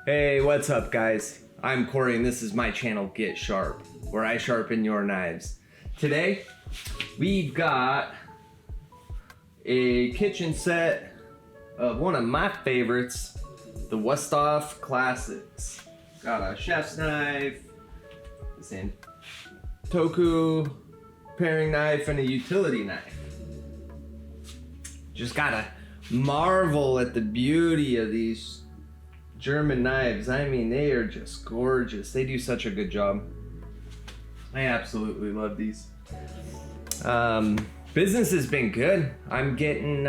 Hey, what's up guys? I'm Corey and this is my channel Get Sharp, where I sharpen your knives. Today, we've got a kitchen set of one of my favorites, the Wusthof Classics. Got a chef's knife, a santoku paring knife, and a utility knife. Just gotta marvel at the beauty of these German knives. I mean, they are just gorgeous. They do such a good job. I absolutely love these. Business has been good. I'm getting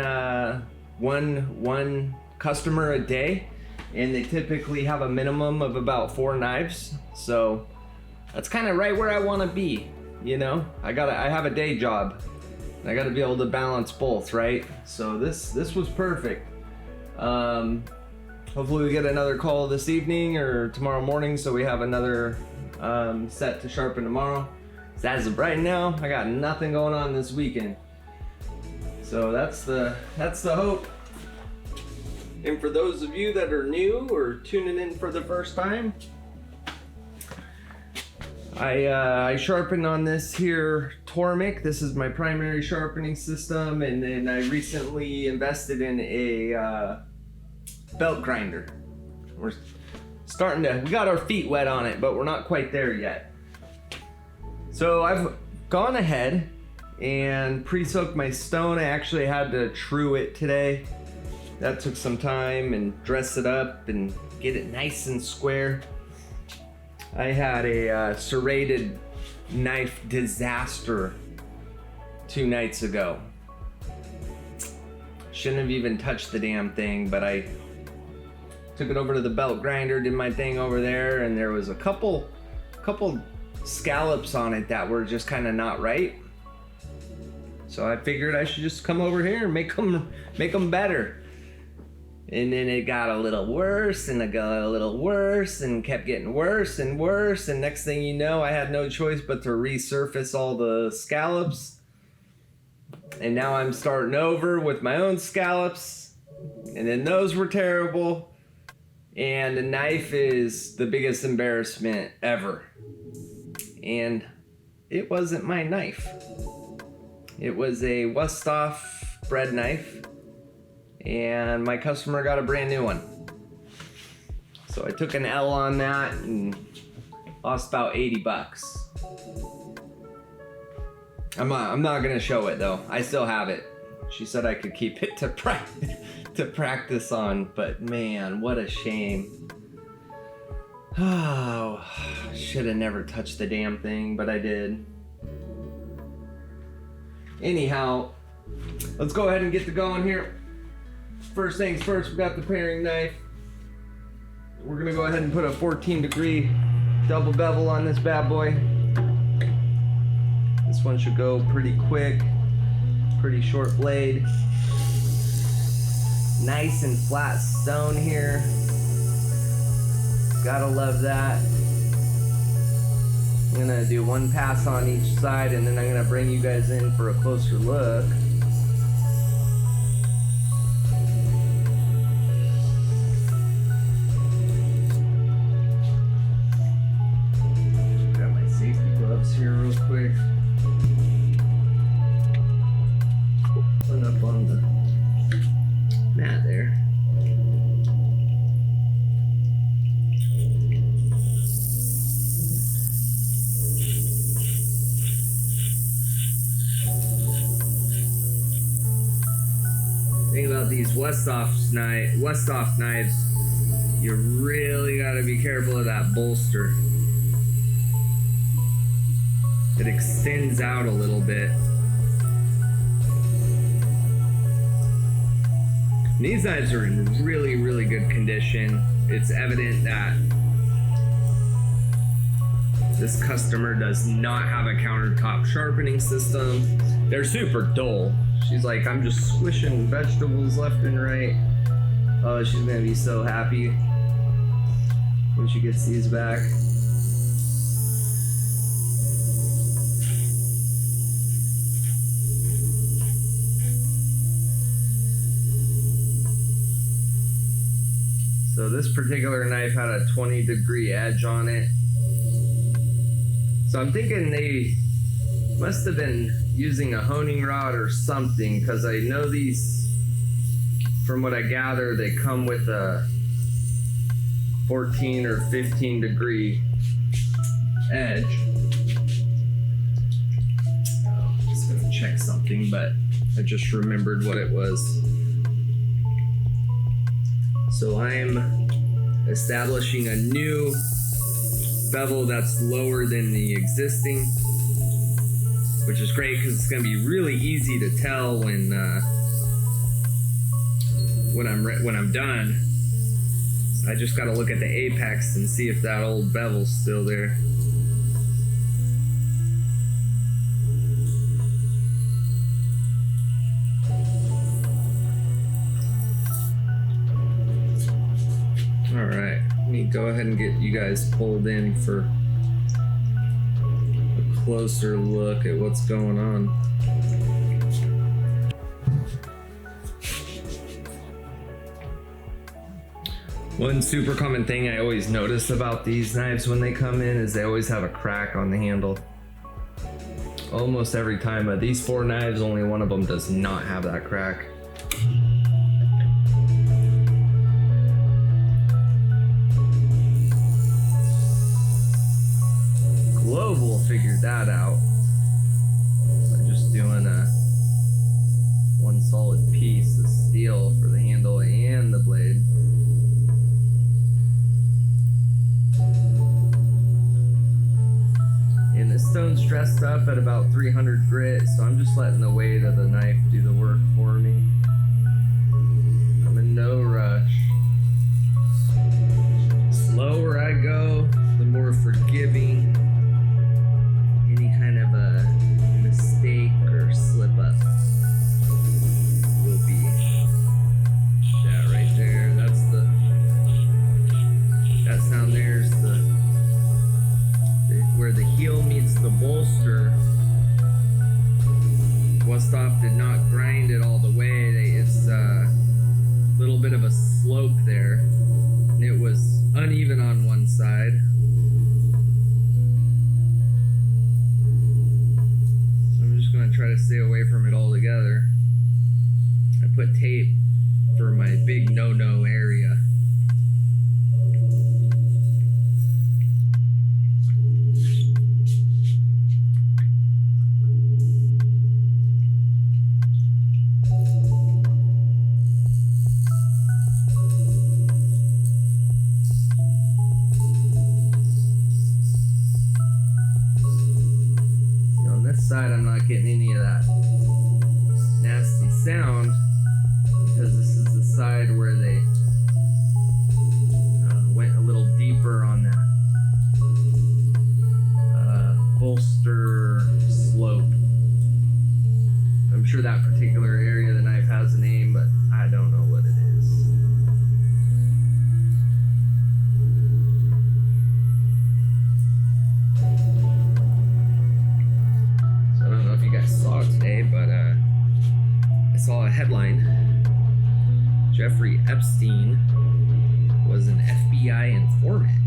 one customer a day, and they typically have a minimum of about 4 knives. So that's kind of right where I want to be. You know, I have a day job. I got to be able to balance both, right? So this was perfect. Hopefully we get another call this evening or tomorrow morning, so we have another set to sharpen tomorrow. So as of right now, I got nothing going on this weekend. So that's the hope. And for those of you that are new or tuning in for the first time, I sharpen on this here Tormek. This is my primary sharpening system, and then I recently invested in a belt grinder. We're starting to, we got our feet wet on it, but we're not quite there yet. So I've gone ahead and pre-soaked my stone. I actually had to true it today. That took some time, and dress it up and get it nice and square. I had a serrated knife disaster 2 nights ago. Shouldn't have even touched the damn thing, but I took it over to the belt grinder, did my thing over there, and there was a couple scallops on it that were just kind of not right. So I figured I should just come over here and make them better. And then it got a little worse, and it got a little worse, and kept getting worse and worse. And next thing you know, I had no choice but to resurface all the scallops. And now I'm starting over with my own scallops. And then those were terrible. And the knife is the biggest embarrassment ever. And it wasn't my knife. It was a Wusthof bread knife. And my customer got a brand new one. So I took an L on that and lost about 80 bucks. I'm not gonna show it though. I still have it. She said I could keep it to practice on, but man, what a shame. Oh, should have never touched the damn thing, but I did. Anyhow, let's go ahead and get to going here. First things first, we got the paring knife. We're gonna go ahead and put a 14-degree double bevel on this bad boy. This one should go pretty quick, pretty short blade. Nice and flat stone here. Gotta love that. I'm gonna do one pass on each side, and then I'm gonna bring you guys in for a closer look. Here real quick. Put up on the mat there. Thing about these Wusthof knives, you really gotta be careful of that bolster. It extends out a little bit. These knives are in really, really good condition. It's evident that this customer does not have a countertop sharpening system. They're super dull. She's like, I'm just squishing vegetables left and right. Oh, she's gonna be so happy. when she gets these back. So this particular knife had a 20-degree edge on it. So I'm thinking they must have been using a honing rod or something, because I know these, from what I gather, they come with a 14 or 15-degree edge. Oh, I'm just gonna check something, but I just remembered what it was. So I'm establishing a new bevel that's lower than the existing, which is great because it's going to be really easy to tell when I'm done. So I just got to look at the apex and see if that old bevel's still there. Alright, let me go ahead and get you guys pulled in for a closer look at what's going on. One super common thing I always notice about these knives when they come in is they always have a crack on the handle. Almost every time, but these 4 knives, only one of them does not have that crack. Global figured that out by just doing a one solid piece of steel for the handle and the blade. And this stone's dressed up at about 300 grit, so I'm just letting the weight of the knife do the work for me. I'm in no rush. The slower I go, the more forgiving any kind of a mistake or slip up will be. That right there, that's that sound there's where the heel meets the bolster. Wusthof did not grind it all the way. It's a little bit of a slope there, and it was uneven on one side. Going to try to stay away from it altogether. I put tape for my big no-no area. Side, I'm not getting any of that nasty sound because this is the side where they went a little deeper on that bolster slope. I'm sure that particular area of the knife has a name, but I don't know what it is. Saw it today, but I saw a headline. Jeffrey Epstein was an FBI informant.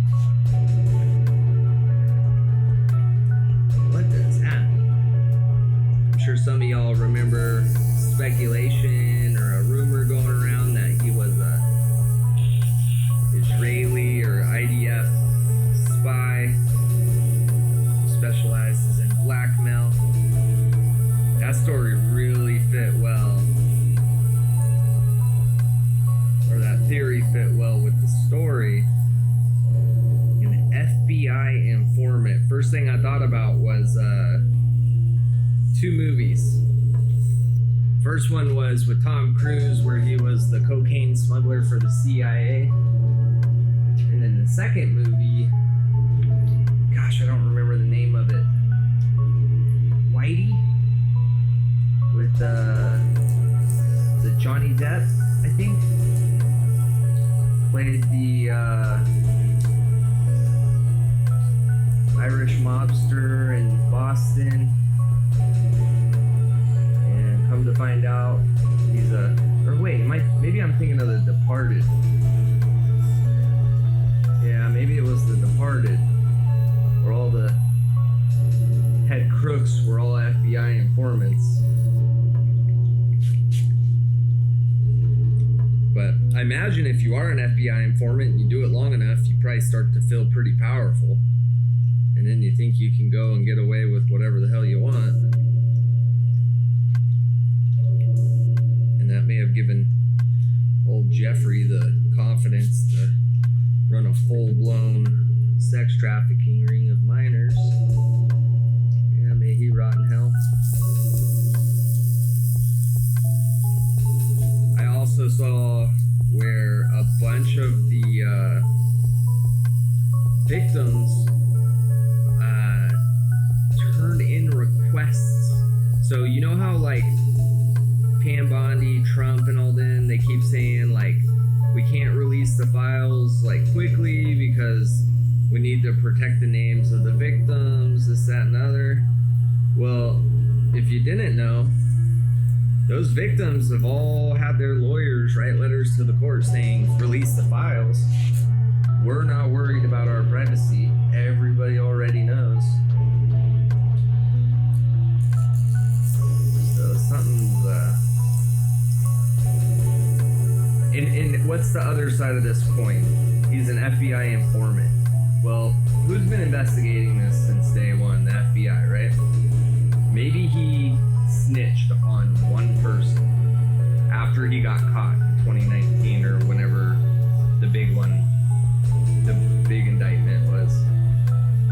What does that mean? I'm sure some of y'all remember speculation or a rumor going around that he was a Israeli or IDF spy who specializes in blackmail. That story really fit well, or that theory fit well with the story. An FBI informant. First thing I thought about was 2 movies. First one was with Tom Cruise, where he was the cocaine smuggler for the CIA. And then the second movie, gosh, I don't remember the name of it. Whitey? With the Johnny Depp, I think, played the are an FBI informant and you do it long enough, you probably start to feel pretty powerful. And then you think you can go and get away with whatever the hell you want. And that may have given old Jeffrey the confidence to run a full-blown sex trafficking ring of minors. Yeah, may he rot in hell. I also saw where a bunch of the victims turned in requests. So you know how like Pam Bondi, Trump, and all them, they keep saying like we can't release the files like quickly because we need to protect the names of the victims, this, that, and other. Well, if you didn't know, those victims have all had their lawyers write letters to the court saying release the files. We're not worried about our privacy. Everybody already knows. So something's and what's the other side of this coin? He's an FBI informant. Well, who's been investigating this since day one? The FBI, right? Maybe he snitched on one person after he got caught in 2019 or whenever the big one, the big indictment was.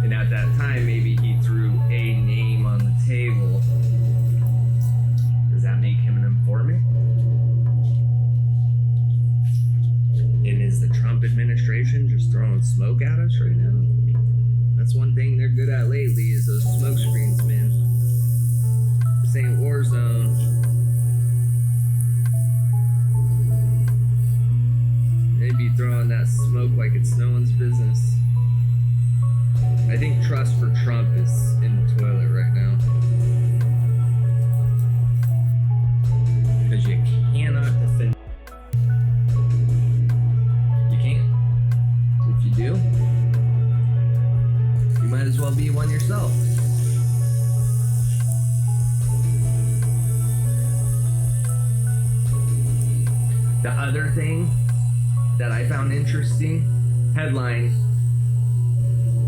And at that time, maybe he threw a name on the table. Does that make him an informant? And is the Trump administration just throwing smoke at us right now? That's one thing they're good at lately is those smoke screens, man. This ain't war zone. They'd be throwing that smoke like it's no one's business. I think trust for Trump is in the toilet right now. Because you cannot defend. You can't. If you do, you might as well be one yourself. The other thing that I found interesting, headline,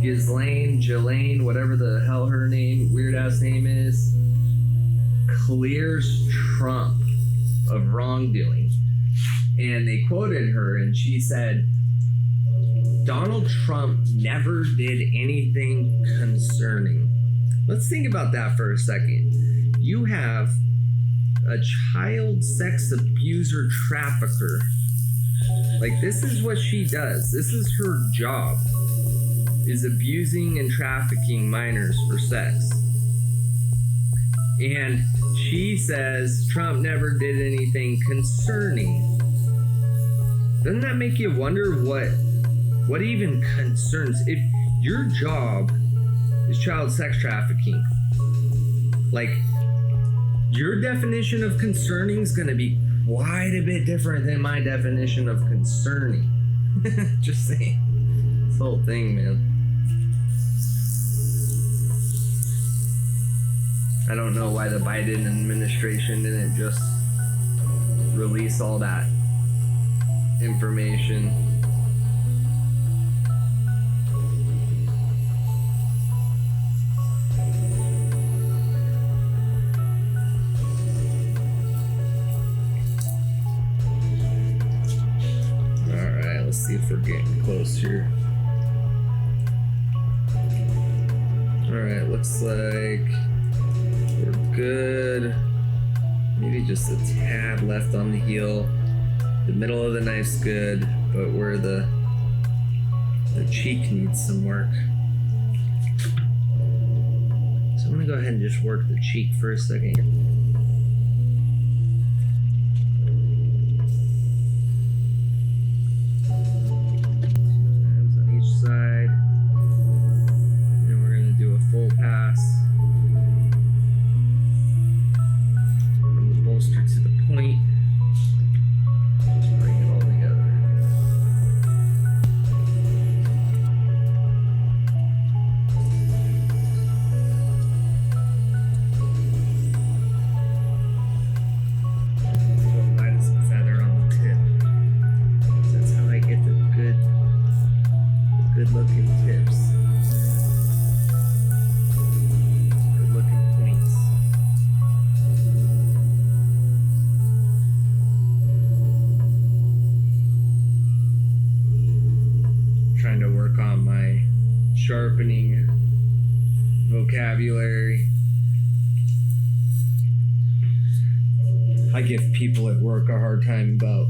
Ghislaine, whatever the hell her name, weird ass name is, clears Trump of wrongdoing. And they quoted her and she said, Donald Trump never did anything concerning. Let's think about that for a second. You have a child sex abuser trafficker. Like, this is what she does. This is her job, is abusing and trafficking minors for sex. And she says Trump never did anything concerning. Doesn't that make you wonder what even concerns? If your job is child sex trafficking, like, your definition of concerning is going to be quite a bit different than my definition of concerning. Just saying. This whole thing, man. I don't know why the Biden administration didn't just release all that information. Alright, let's see if we're getting close here. Alright, looks like we're good. Maybe just a tad left on the heel. The middle of the knife's good, but where the cheek needs some work. So I'm gonna go ahead and just work the cheek for a second here. Times on each side. And then we're gonna do a full pass. From the bolster to the point. Just bring it all together. work on my sharpening vocabulary. I give people at work a hard time about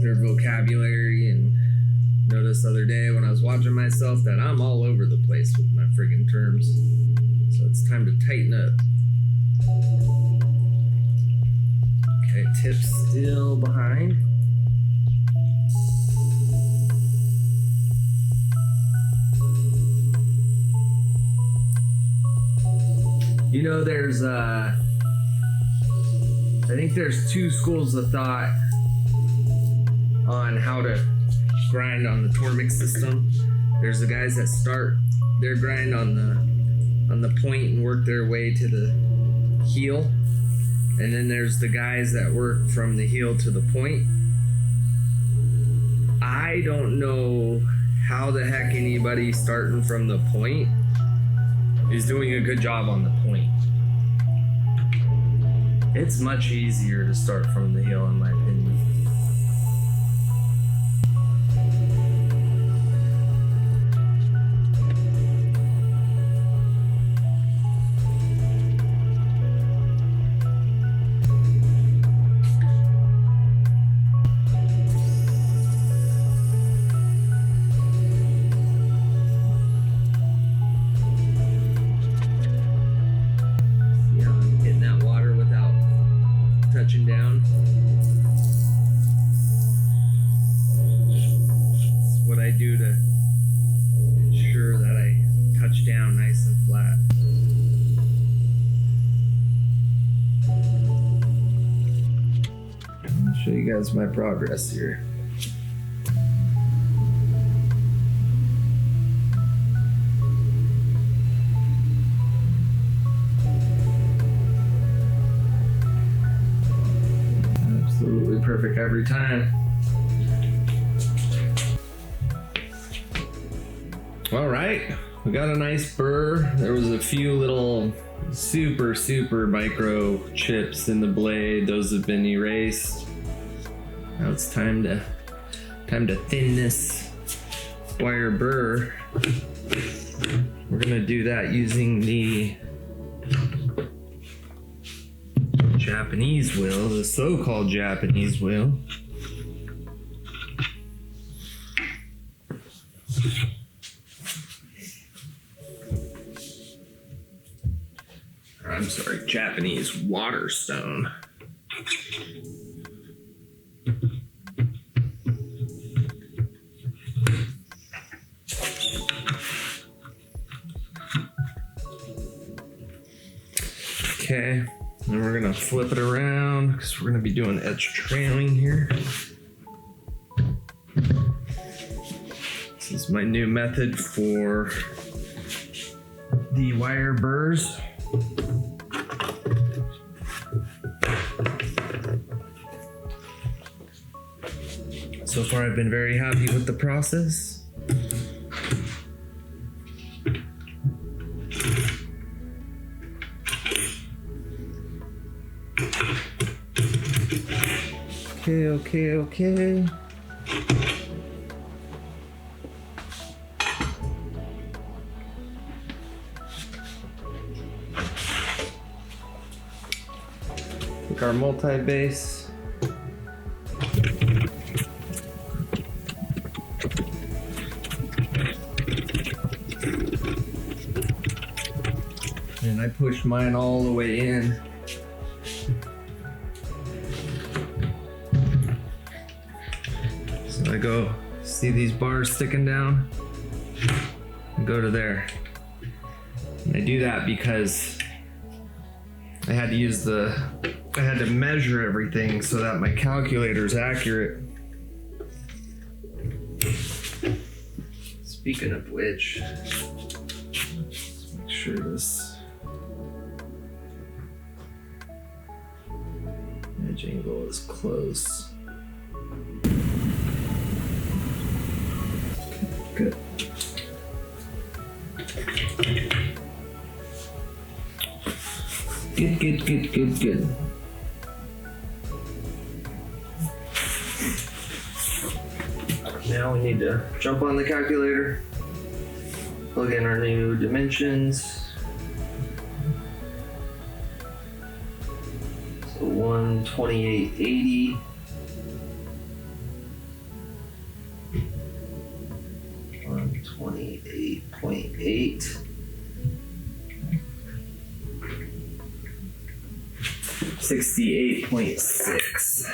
their vocabulary, and noticed the other day when I was watching myself that I'm all over the place with my friggin' terms. So it's time to tighten up. Okay, tip still behind. You know, there's I think there's two schools of thought on how to grind on the Tormek system. There's the guys that start their grind on the point and work their way to the heel. And then there's the guys that work from the heel to the point. I don't know how the heck anybody starting from the point is doing a good job on the point. It's much easier to start from the heel, in my opinion. Touching down. It's what I do to ensure that I touch down nice and flat. I'll show you guys my progress here. Absolutely perfect every time. All right, we got a nice burr. There was a few little super micro chips in the blade. Those have been erased. Now it's time to thin this wire burr. We're gonna do that using the Japanese wheel, the so-called Japanese wheel. I'm sorry, Japanese water stone. Okay. And we're gonna flip it around because we're gonna be doing edge trailing here. This is my new method for the wire burrs. So far, I've been very happy with the process. Okay. Take our multi-base. And I push mine all the way in. I go, see these bars sticking down? And go to there. And I do that because I had to measure everything so that my calculator is accurate. Speaking of which, let's make sure this edge angle is close. Good. Good. Now we need to jump on the calculator. Plug in our new dimensions. So 12880. 128.8. 68.6.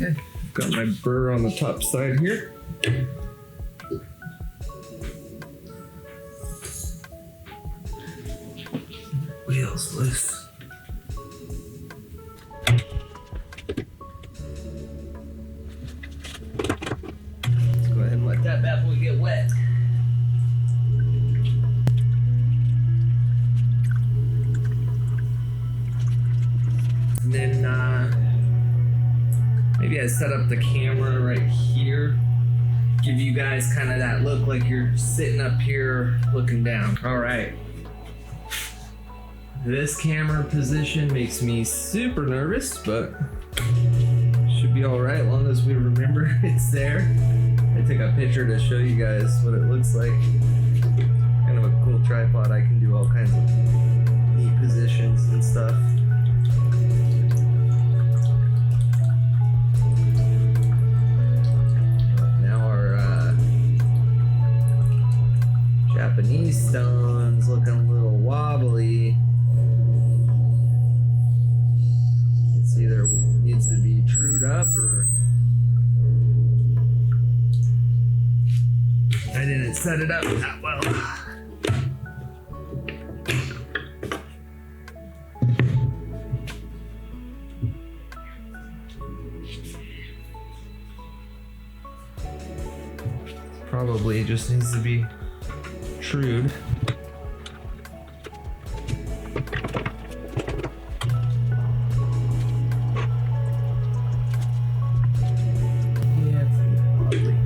Okay, got my burr on the top side here. Wheels loose. Let's go ahead and let that bad boy get wet. And then maybe I set up the camera right here. Give you guys kind of that look like you're sitting up here looking down. All right. This camera position makes me super nervous, but should be all right as long as we remember it's there. I took a picture to show you guys what it looks like. Kind of a cool tripod. I can do all kinds of neat positions and stuff. Japanese stone's looking a little wobbly. It's either needs to be trued up or I didn't set it up that well. Probably just needs to be trued. Yeah, it's lovely.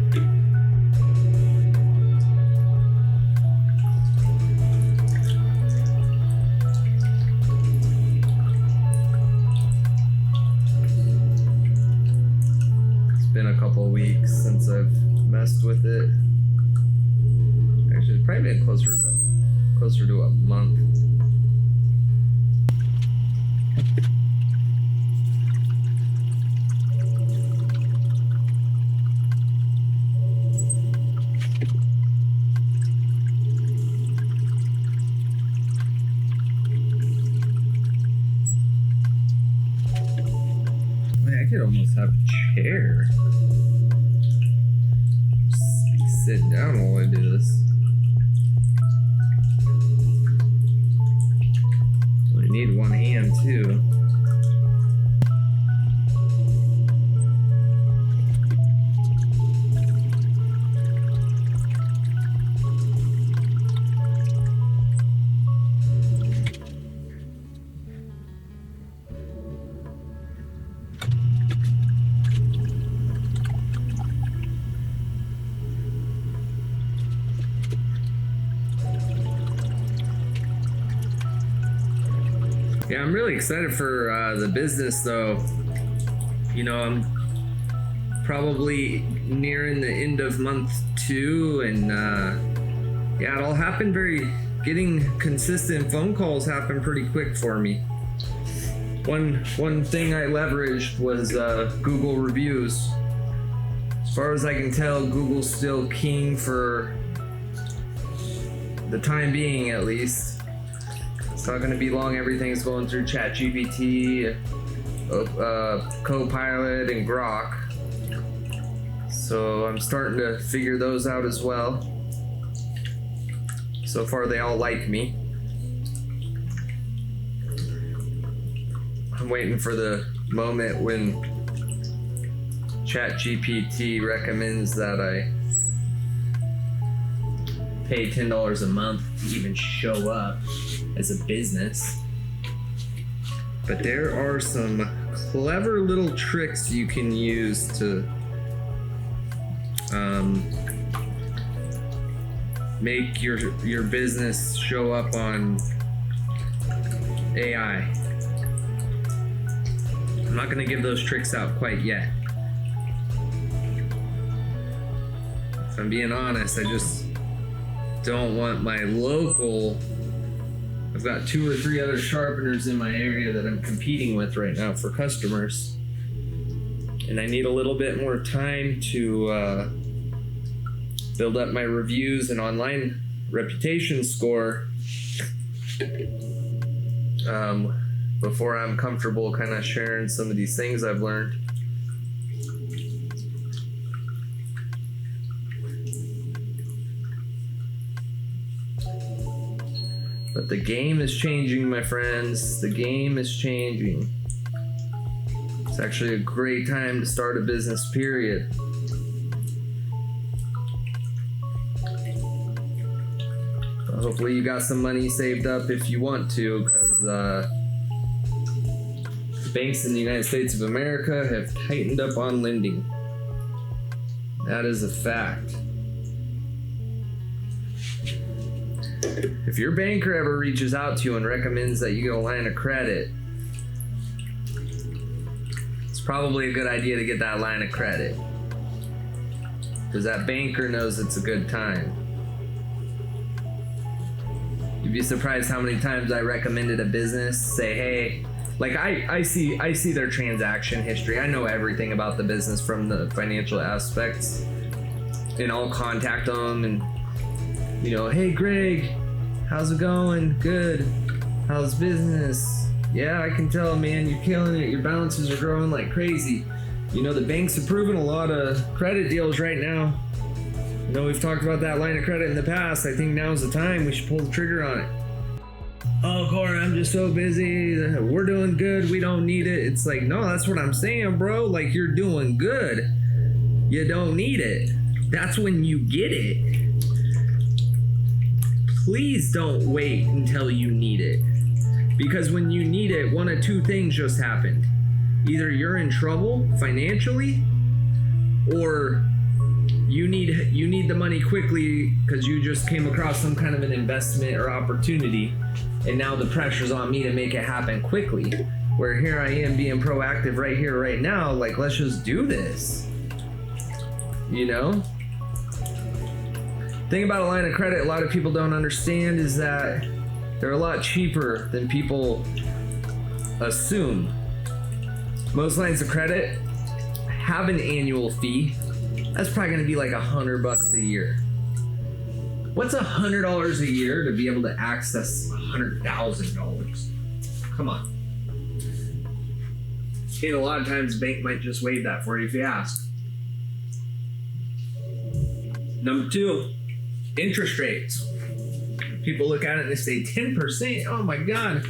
It's been a couple weeks since I've messed with it. Actually, it's probably been closer to a month. Man, I could almost have a chair. Just sit down while I do this. Need one hand too. Yeah, I'm really excited for the business though. You know, I'm probably nearing the end of month 2 and yeah, it all happened getting consistent phone calls happened pretty quick for me. One thing I leveraged was Google reviews. As far as I can tell, Google's still king for the time being at least. It's not going to be long. Everything's going through ChatGPT, Copilot, and Grok. So I'm starting to figure those out as well. So far, they all like me. I'm waiting for the moment when ChatGPT recommends that I pay $10 a month to even show up as a business. But there are some clever little tricks you can use to make your business show up on AI. I'm not gonna give those tricks out quite yet. If I'm being honest, I just don't want my local. I've got 2 or 3 other sharpeners in my area that I'm competing with right now for customers. And I need a little bit more time to build up my reviews and online reputation score before I'm comfortable kind of sharing some of these things I've learned. But the game is changing, my friends. The game is changing. It's actually a great time to start a business, period. Hopefully you got some money saved up if you want to, because the banks in the United States of America have tightened up on lending. That is a fact. If your banker ever reaches out to you and recommends that you get a line of credit, it's probably a good idea to get that line of credit, because that banker knows it's a good time. You'd be surprised how many times I recommended a business, say, hey, like I see their transaction history. I know everything about the business from the financial aspects, and I'll contact them and, you know, hey Greg, how's it going? Good. How's business? Yeah, I can tell, man, you're killing it. Your balances are growing like crazy. You know, the bank's approving a lot of credit deals right now. You know, we've talked about that line of credit in the past. I think now's the time. We should pull the trigger on it. Oh, Corey, I'm just so busy. We're doing good. We don't need it. It's like, no, that's what I'm saying, bro. Like, you're doing good. You don't need it. That's when you get it. Please don't wait until you need it. Because when you need it, one of 2 things just happened. Either you're in trouble financially, or you need the money quickly because you just came across some kind of an investment or opportunity, and now the pressure's on me to make it happen quickly. Where here I am being proactive right here, right now, like, let's just do this. You know? Thing about a line of credit a lot of people don't understand is that they're a lot cheaper than people assume. Most lines of credit have an annual fee. That's probably gonna be like $100 a year. What's $100 a year to be able to access $100,000? Come on. And a lot of times the bank might just waive that for you if you ask. Number 2, interest rates. People look at it and they say 10%. Oh my God,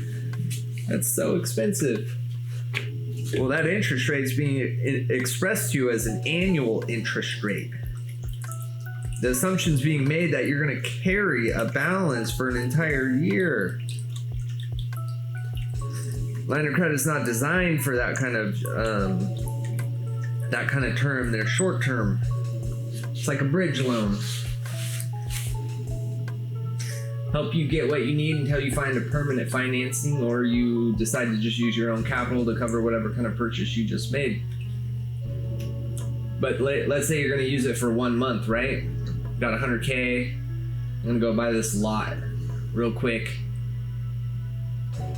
that's so expensive. Well, that interest rate is being expressed to you as an annual interest rate. The assumption's being made that you're going to carry a balance for an entire year. Line of credit's not designed for that kind of term. They're short term. It's like a bridge loan. Help you get what you need until you find a permanent financing, or you decide to just use your own capital to cover whatever kind of purchase you just made. But let's say you're going to use it for 1 month, right? Got $100K. I'm going to go buy this lot real quick.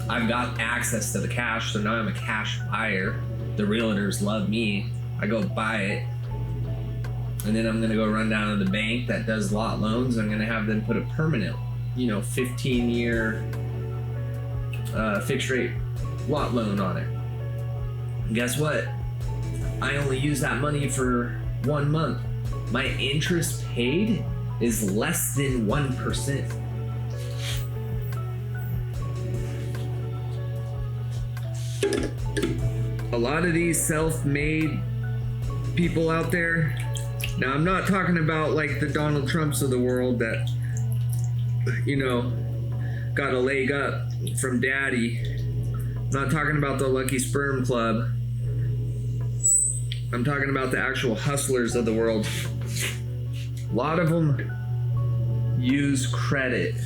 I've got access to the cash, so now I'm a cash buyer. The realtors love me. I go buy it. And then I'm going to go run down to the bank that does lot loans. I'm going to have them put a permanent, 15-year fixed rate lot loan on it. And guess what? I only use that money for 1 month. My interest paid is less than 1%. A lot of these self-made people out there, now I'm not talking about like the Donald Trumps of the world that, got a leg up from daddy. not talking about the Lucky Sperm Club. I'm talking about the actual hustlers of the world. A lot of them use credit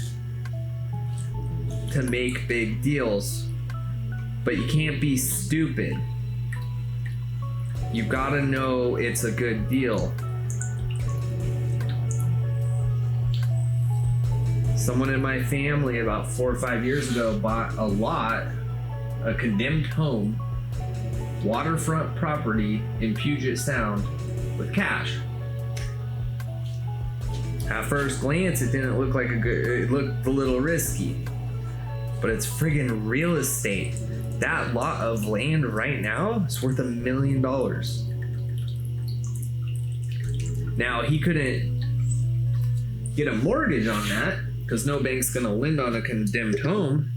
to make big deals, but you can't be stupid. You gotta know it's a good deal. Someone in my family about 4 or 5 years ago bought a condemned home, waterfront property in Puget Sound with cash. At first glance, it didn't look like it looked a little risky, but it's friggin' real estate. That lot of land right now is worth $1 million. Now, he couldn't get a mortgage on that because no bank's gonna lend on a condemned home.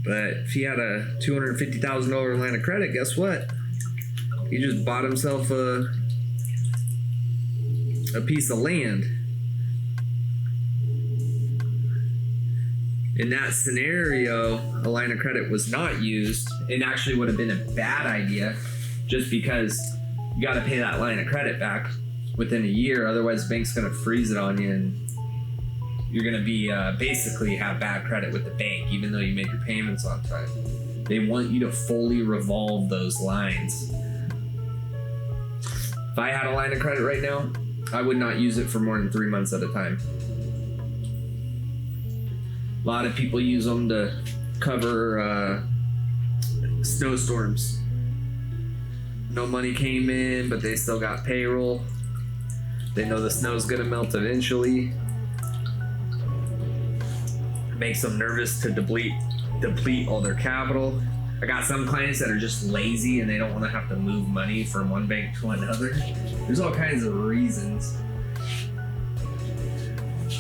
But if he had a $250,000 line of credit, guess what? He just bought himself a piece of land. In that scenario, a line of credit was not used. It actually would have been a bad idea just because you got to pay that line of credit back within a year. Otherwise, the bank's going to freeze it on you and you're going to be basically have bad credit with the bank, even though you make your payments on time. They want you to fully revolve those lines. If I had a line of credit right now, I would not use it for more than 3 months at a time. A lot of people use them to cover snowstorms. No money came in, but they still got payroll. They know the snow's gonna melt eventually. It makes them nervous to deplete all their capital. I got some clients that are just lazy and they don't want to have to move money from one bank to another. There's all kinds of reasons.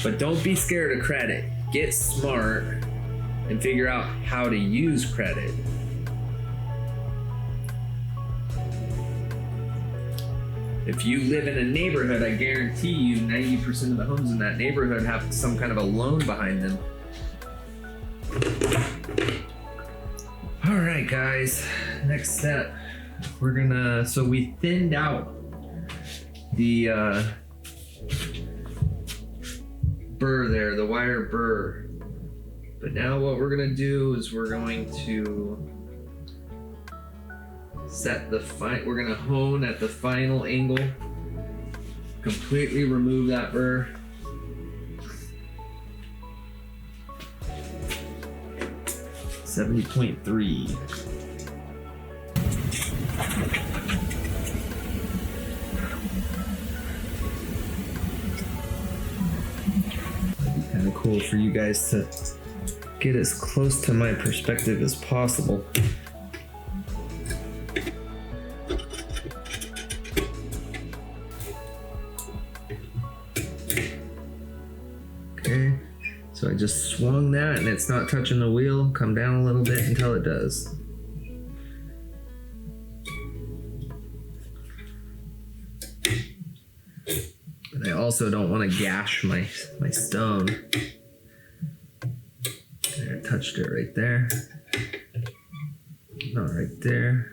But don't be scared of credit. Get smart and figure out how to use credit. If you live in a neighborhood, I guarantee you 90% of the homes in that neighborhood have some kind of a loan behind them. All right, guys, next step. So we thinned out the burr there, the wire burr. But now what we're gonna do is we're going to we're gonna hone at the final angle, completely remove that burr. $70.3. Kind of cool for you guys to get as close to my perspective as possible. Okay, so I just swung that and it's not touching the wheel. Come down a little bit until it does. And I also don't want to gash my stone. There, touched it right there. Not right there.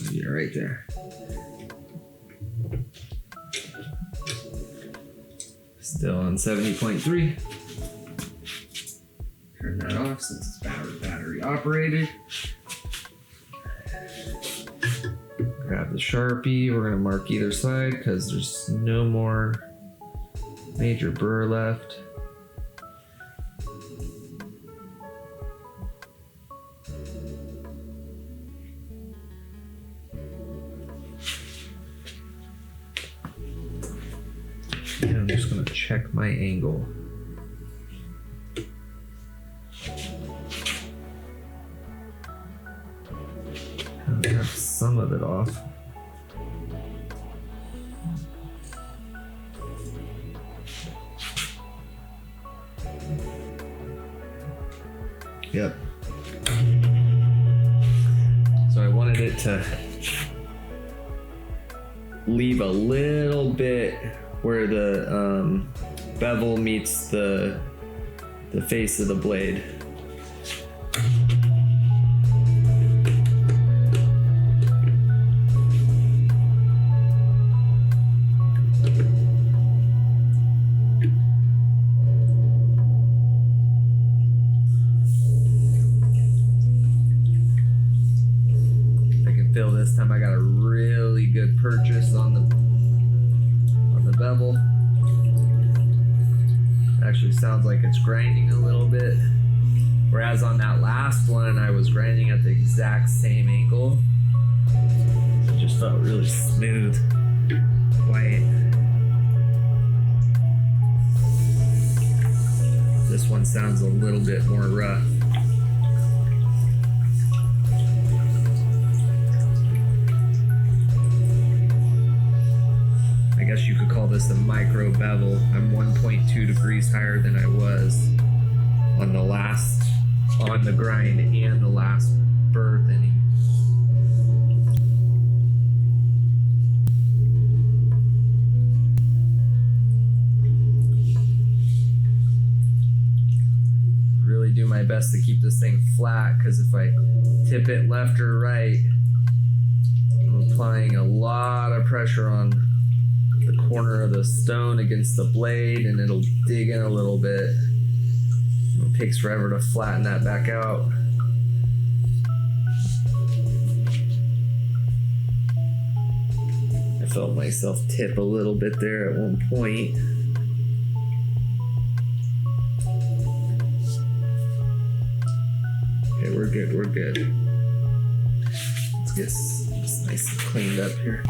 Maybe right there. Still on 70.3. Turn that off since it's battery operated. Grab the Sharpie. We're gonna mark either side because there's no more major burr left. And I'm just gonna check my angle. I got some of it off. Yep. So I wanted it to leave a little bit where the bevel meets the the face of the blade. This time I got a really good purchase on the bevel. Actually sounds like it's grinding a little bit. Whereas on that last one I was grinding at the exact same angle. It just felt really smooth, quiet. This one sounds a little bit more rough. I guess you could call this a micro bevel. I'm 1.2 degrees higher than I was on the grind and the last burr thinning. Really do my best to keep this thing flat, because if I tip it left or right, I'm applying a lot of pressure on the corner of the stone against the blade, and it'll dig in a little bit. It takes forever to flatten that back out. I felt myself tip a little bit there at one point. Okay, we're good, we're good. Let's get this nice and cleaned up here.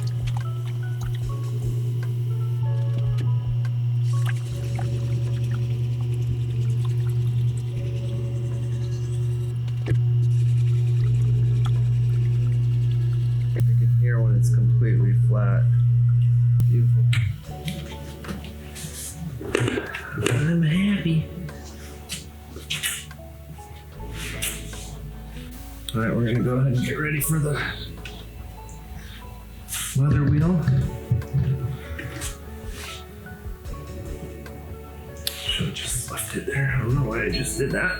When it's completely flat. Beautiful. I'm happy. Alright, we're gonna go ahead and get ready for the leather wheel. Should have just left it there. I don't know why I just did that.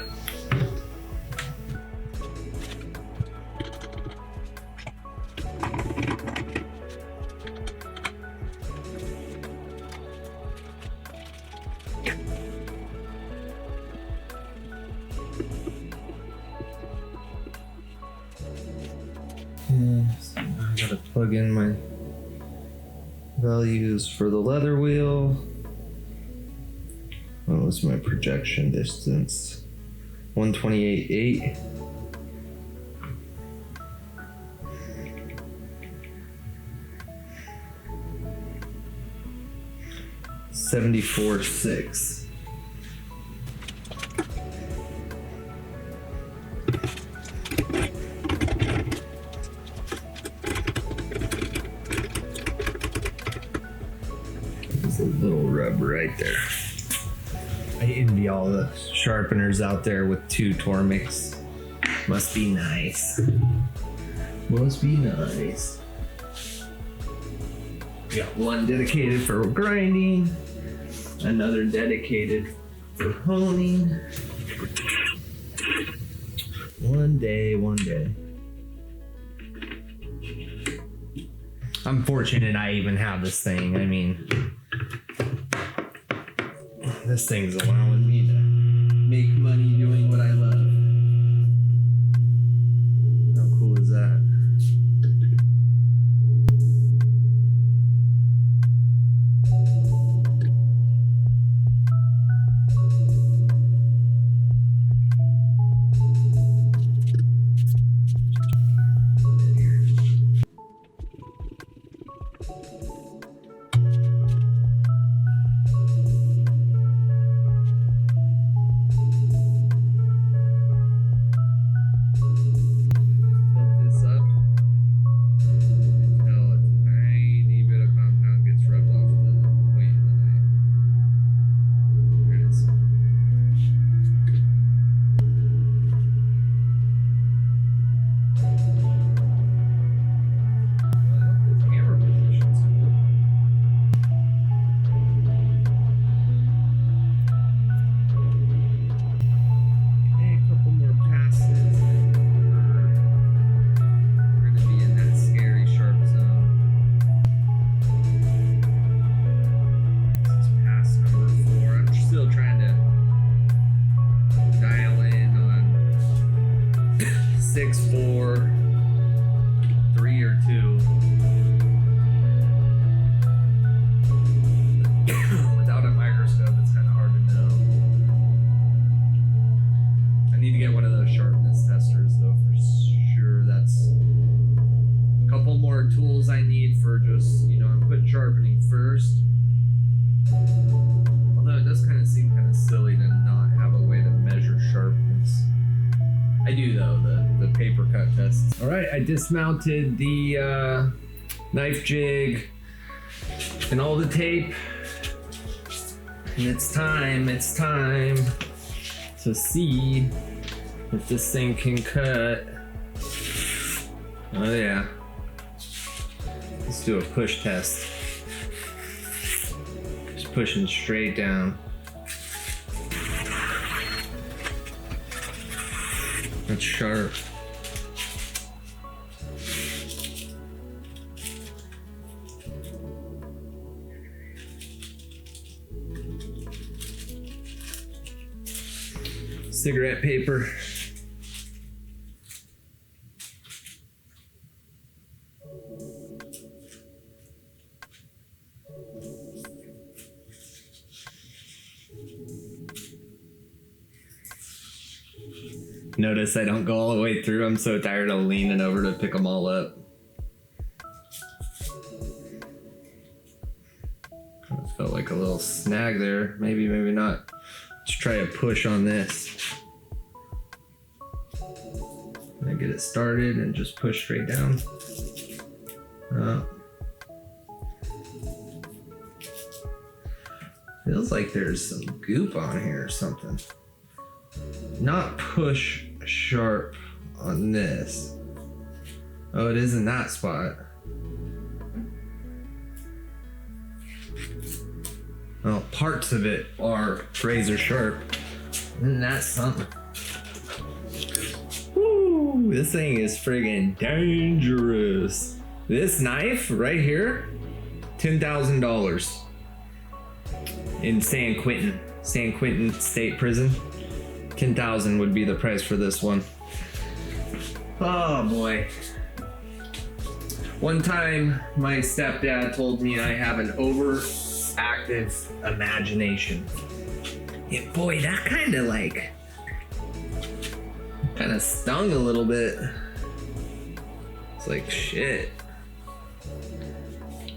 So I gotta plug in my values for the leather wheel. What was my projection distance? 128.8. $74.6. There's a little rub right there. I envy all the sharpeners out there with 2 Tormeks. Must be nice. Must be nice. We got one dedicated for grinding, another dedicated for honing. One day, one day. I'm fortunate I even have this thing. I mean, this thing's allowing me to make money doing what I love. How cool is that? 6'4", 3 or 2. Without a microscope, it's kind of hard to know. I need to get one of those sharpness testers though, for sure. That's a couple more tools I need for just, you know, I'm putting sharpening first. Although it does kind of seem kind of silly to not have a way to measure sharpness. I do though, the paper cut test. All right, I dismounted the knife jig and all the tape. And it's time to see if this thing can cut. Oh yeah. Let's do a push test. Just pushing straight down. That's sharp. Cigarette paper. Notice I don't go all the way through. I'm so tired of leaning over to pick them all up. Kind of felt like a little snag there. Maybe, maybe not. Let's try a push on this. I get it started and just push straight down. Feels like there's some goop on here or something. Not push sharp on this. Oh, it is in that spot. Well, parts of it are razor sharp. Isn't that something? Woo, this thing is friggin' dangerous. This knife right here, $10,000 in San Quentin State Prison. 10,000 would be the price for this one. Oh boy. One time my stepdad told me I have an overactive imagination. And boy, that kind of stung a little bit. It's like, shit.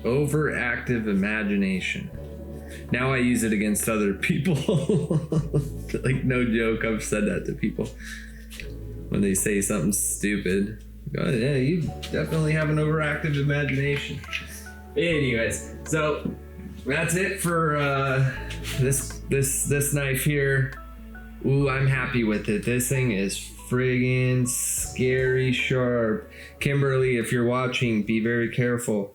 Overactive imagination. Now I use it against other people. Like, no joke, I've said that to people. When they say something stupid. Oh, yeah, you definitely have an overactive imagination. Anyways, so that's it for this knife here. Ooh, I'm happy with it. This thing is friggin' scary sharp. Kimberly, if you're watching, be very careful.